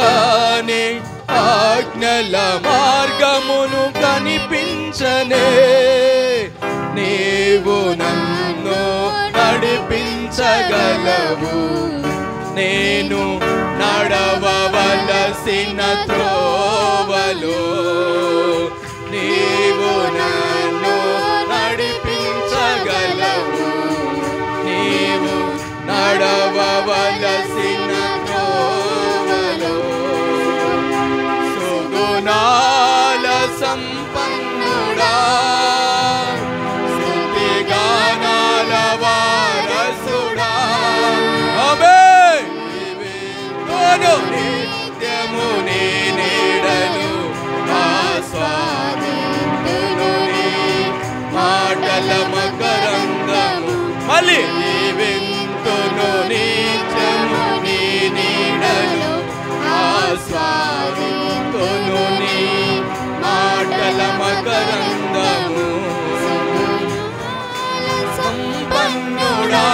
కనిపించగానే ఆజ్ఞల మార్గమును కనిపించనే నీవు నన్ను నడిపించగలవు నేను నడవవలసిన త్రోవలో నీవు నన్ను నడిపించగలవు నీవు నడవవలసిన త్రోవలో సుగుణాల సంపన్నుడా స్తుతిగానాల వారసుడా నిత్యము నీ నీడలు ఆస్వాదింతును నీ మాటల మకరందము మళ్ళీ జీవింతును నిత్యము నీ నీడలు ఆస్వాదింతును నీ మాటల మకరందము సంపన్నుడా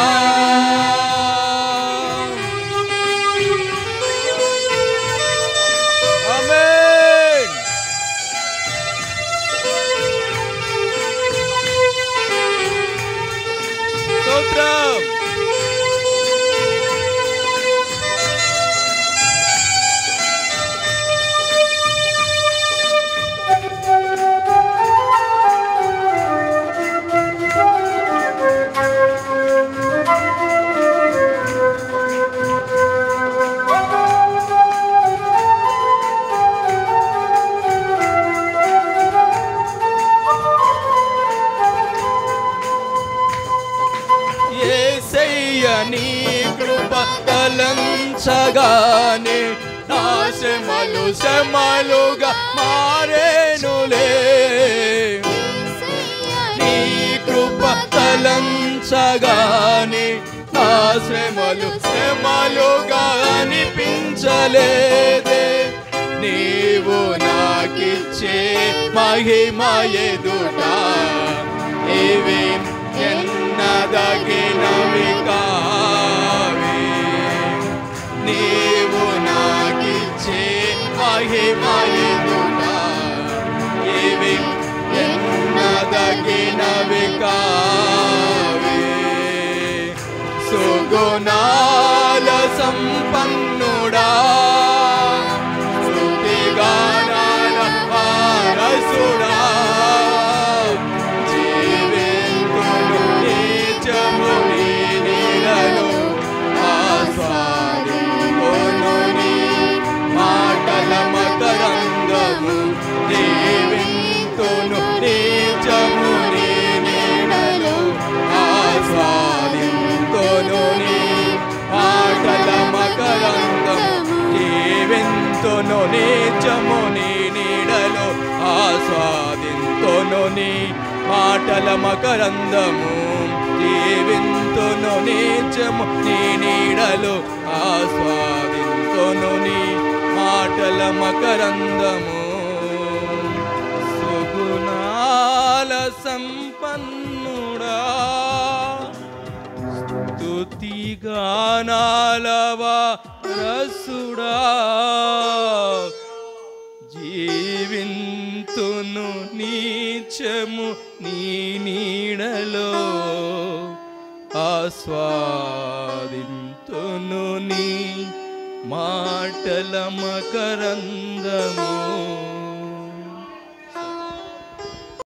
నీ కృప తలంచగానే నా శ్రమలు శ్రమలుగా మారేనులే నీ కృప తలంచగానే నా శ్రమలు శ్రమలుగా అనిపించలేదే నీవు నాకిచ్చే మహిమ ఎదుట ఇవి ఎన్నదగినవి కావే నీవు నాకిచ్చే మహిమ ఎదుట ఇవి ఎన్నదగినవి కావే సుగుణాల సంపన్నుడా స్తుతిగానాల వారసుడా నిత్యము నీ నీడలో ఆస్వాదింతును నీ మాటల మకరందము జీవింతును నిత్యము నీ నీడలో ఆస్వాదింతును నీ మాటల మకరందము సుగుణాల సంపన్నుడా స్తుతిగానాల వారసుడా జీవింతును నీచము నీ నీడలో ఆస్వాదింతును నీ మాటల మకరందము